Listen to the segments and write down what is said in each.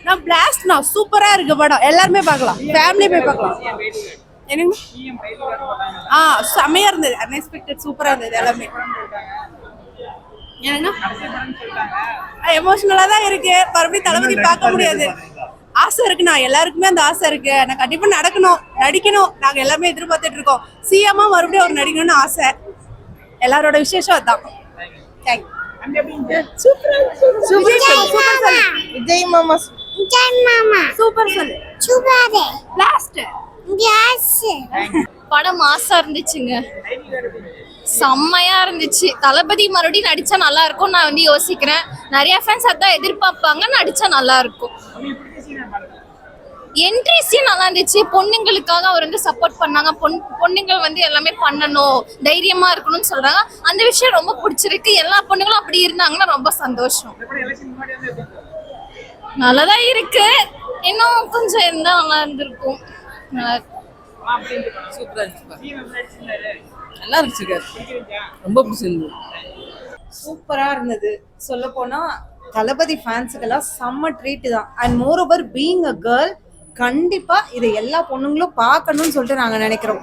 நான் பிளாஸ்ட் நான் சூப்பரா இருக்கு படம். எல்லாருமே பார்க்கலாம், ஃபேமிலி போய் பார்க்கலாம். என்னங்க செமையா இருந்தது, அன்எக்ஸ்பெக்டட் சூப்பரா இருந்தது எல்லாமே. என்னங்க எமோஷனலா தான் இருக்கு. மறுபடியும் தளபதி பார்க்க முடியாது. ஆசை இருக்குண்ணா, எல்லாருக்குமே அந்த ஆசை இருக்கு. நான் கண்டிப்பா நடக்கணும், நடிக்கணும். நாங்க எல்லாமே எதிர்பார்த்துட்டு இருக்கோம். சிஎம்மா மறுபடியும் அவர் நடிக்கணும்னு ஆசை. எல்லாரோட விசேஷம் அதான். விஜய் மாமா சூப்பர் சொல்லு. படம் மாசா இருந்துச்சுங்க, செம்மையா இருந்துச்சு. தளபதி மறுபடியும் நடிச்சா நல்லா இருக்கும் நான் வந்து யோசிக்கிறேன். நிறைய ஃபேன்ஸ் அதான் எதிர்பார்ப்பாங்க, நடிச்சா நல்லா இருக்கும். என்ட்ரிஸும் நல்லா இருந்துச்சு. பொண்ணுங்களுக்காக அவர் வந்து சப்போர்ட் பண்ணாங்க. பொண்ணுங்கள் வந்து எல்லாமே பண்ணணும், தைரியமா இருக்கணும்னு சொல்றாங்க. அந்த விஷயம் ரொம்ப பிடிச்சிருக்கு. எல்லா பொண்ணுங்களும் அப்படி இருந்தாங்கன்னா ரொம்ப சந்தோஷம். நல்லதான் இருக்கு, இன்னும் கொஞ்சம் இருந்தா நல்லா இருந்திருக்கும். நல்லா இருந்துச்சு, ரொம்ப பிடிச்சிருந்தது. சூப்பரா இருந்தது. சொல்ல போனா தளபதி ஃபேன்ஸுக்கெல்லாம் செம்ம ட்ரீட் தான். And more over being a girl, கண்டிப்பா இதை எல்லா பொண்ணுங்களும் பார்க்கணும்னு சொல்லிட்டு நாங்க நினைக்கிறோம்.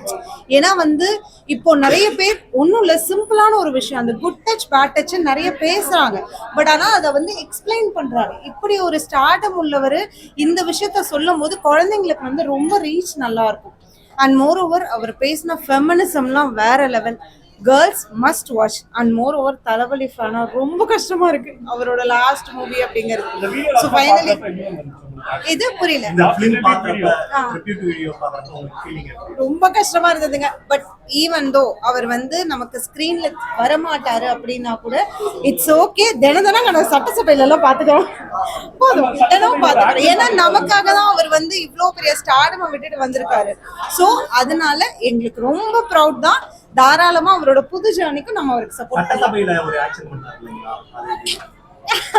ஏன்னா வந்து இப்போ நிறைய பேர் ஒன்றும் இல்லை, சிம்பிளான ஒரு விஷயம், அந்த குட் டச் பேட் டச் நிறைய பேசுறாங்க. பட் ஆனால் அதை வந்து எக்ஸ்பிளைன் பண்றாங்க. இப்படி ஒரு ஸ்டார்டம் உள்ளவர் இந்த விஷயத்த சொல்லும் போது குழந்தைங்களுக்கு வந்து ரொம்ப ரீச் நல்லா இருக்கும். அண்ட் மோர் ஓவர் அவர் பேசின ஃபெமினிசம்லாம் வேற level. Girls must watch. And more over Thalapathy ஃபேனா ரொம்ப கஷ்டமா இருக்கு அவரோட லாஸ்ட் மூவி அப்படிங்கிறது. ஸோ ஃபைனலி இது புரியல, ரொம்ப கஷ்டமா இருந்ததுங்க. பட் ஈவன் தோ அவர் வந்து நமக்கு ஸ்கிரீன்ல வரமாட்டாரு அப்படின்னா கூட இட்ஸ் ஓகே. தினம் நான் சட்டசபையில எல்லாம் பாத்துக்கிறோம், போதும் தினம் பாத்துக்கிறோம். ஏன்னா நமக்காக தான் அவர் வந்து இவ்வளோ பெரிய ஸ்டார்டம் விட்டுட்டு வந்திருக்காரு. ஸோ அதனால எங்களுக்கு ரொம்ப ப்ரௌட் தான். தாராளமா அவரோட புது ஜேர்னிக்கு நம்ம அவருக்கு சப்போர்ட்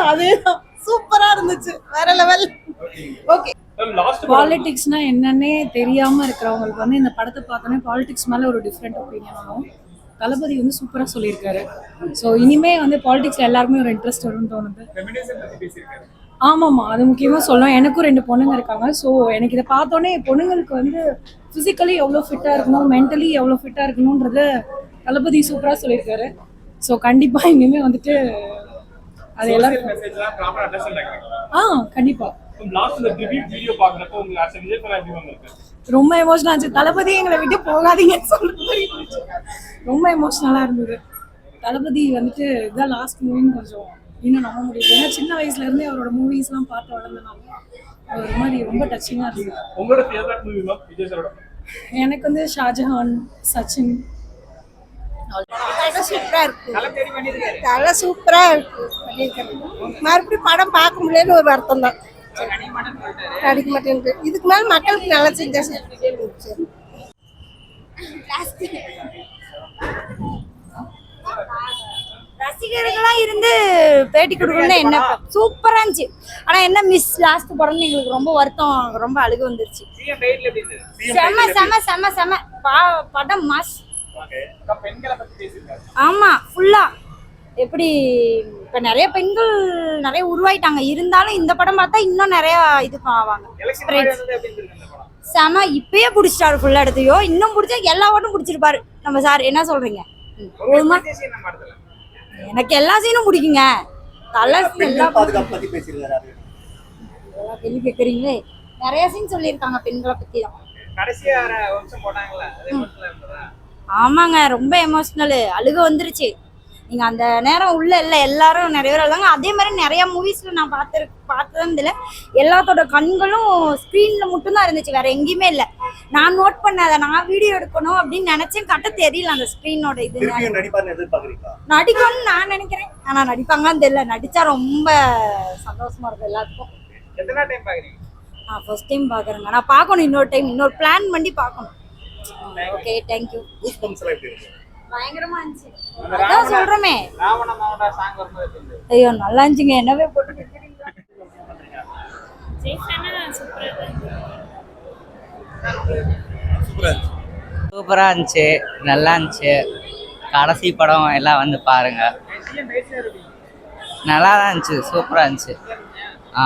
அதேதான். சூப்பரா இருந்துச்சு, வேற லெவல். ஓகே, பாலிடிக்ஸ்னா என்னன்னே தெரியாம இருக்கிறவங்களுக்கு வந்து இந்த படத்தை பார்த்தோன்னே பாலிடிக்ஸ் மேல ஒரு டிஃப்ரெண்ட் ஒப்பீனியன் வரும். தளபதி வந்து சூப்பரா சொல்லியிருக்காரு. ஸோ இனிமே வந்து பாலிடிக்ஸ்ல எல்லாருக்குமே ஒரு இன்ட்ரெஸ்ட் வரும்னு தோணுது. ஆமாம்மா, அது முக்கியமாக சொல்லலாம். எனக்கும் 2 பொண்ணுங்க இருக்காங்க. ஸோ எனக்கு இதை பார்த்தோன்னே பொண்ணுங்களுக்கு வந்து ஃபிசிக்கலி எவ்வளோ ஃபிட்டாக இருக்கணும், மென்டலி எவ்வளோ ஃபிட்டாக இருக்கணுன்றத தளபதி சூப்பராக சொல்லியிருக்காரு. ஸோ கண்டிப்பாக இனிமேல் வந்துட்டு அது எல்லாரும் கண்டிப்பாக ரொம்ப எமோஷனல் ஆச்சு. தளபதி எங்களை விட்டு போகாதீங்கன்னு சொல்ற மாதிரி இருந்துச்சு. ரொம்ப எமோஷனலாக இருந்தது. தளபதி வந்துட்டு இதுதான் லாஸ்ட் மூவின்னு கொஞ்சம் இன்னும் நம்ப முடியாது. ஏன்னா சின்ன வயசுல இருந்தே அவரோட மூவிஸ்லாம் பார்த்து வளர்ந்தனால ஒரு மாதிரி ரொம்ப டச்சிங்காக இருந்தது. எனக்கு வந்து ஷாஜஹான், சச்சின். சூப்பரா இருக்கு, தலை சூப்பரா இருக்கு. மறுபடியும் படம் பார்க்க முடியலன்னு ஒரு வருத்தம் தான். நடிக்க மாட்டேன். இதுக்கு மேல மக்களுக்கு நல்லா செஞ்சா ரசிகர்களா இருந்து பேட்டி கொடுக்கணும்னா என்ன சூப்பரா இருந்துச்சு. ஆனா என்ன மிஸ் லாஸ்ட் படம்னு எங்களுக்கு ரொம்ப வருத்தம், ரொம்ப அழுக வந்துருச்சு. செம செம செம செம படம் மாஸ். ஆமா, ஃபுல்லா எப்படி இப்ப நிறைய பெண்கள் நிறைய உருவாயிட்டாங்க. இருந்தாலும் இந்த படம் பார்த்தா இன்னும் நிறைய இது ஆவாங்க. செம இப்பயே பிடிச்சிட்டாரு ஃபுல்லா எடுத்தையோ. இன்னும் பிடிச்சா எல்லா ஓட்டும் பிடிச்சிருப்பாரு நம்ம சார். என்ன சொல்றீங்க? எனக்கு எல்லா சீனும் பிடிக்குங்க. கேள்வி கேக்குறீங்களே, நிறைய சீன் சொல்லியிருக்காங்க பெண்களை பத்தி தான். ஆமாங்க, ரொம்ப எமோஷனல், அழுக வந்துருச்சு. நீங்க அந்த நேரம் உள்ள இல்ல, எல்லாரும் நிறைய பேர் அழுதாங்க. அதே மாதிரி நிறைய மூவிஸ்ல நான் பார்த்ததும் இல்லை, எல்லாத்தோட கண்களும் ஸ்கிரீன்ல மட்டும்தான் இருந்துச்சு, வேற எங்கேயுமே இல்லை. நான் நோட் பண்ணாத, நான் வீடியோ எடுக்கணும் அப்படின்னு நினைச்சேன், கட்ட தெரியல அந்த ஸ்கிரீனோட இது. நடிக்கணும்னு நான் நினைக்கிறேன், ஆனா நடிப்பாங்கன்னு தெரியல. நடிச்சா ரொம்ப சந்தோஷமா இருக்கும் எல்லாத்துக்கும். நான் ஃபர்ஸ்ட் டைம் பாக்குறேங்க. நான் பார்க்கணும், இன்னொரு பிளான் பண்ணி பார்க்கணும். Okay, thank you. பயங்கரமா இருந்துச்சு, அதான் சொல்றமே. ஐயோ நல்லா இருந்துச்சுங்க, என்னவே போட்டு சூப்பரா இருந்துச்சு, நல்லா இருந்துச்சு. கடைசி படம் எல்லாம் வந்து பாருங்க. நல்லா தான் இருந்துச்சு, சூப்பராக இருந்துச்சு. ஆ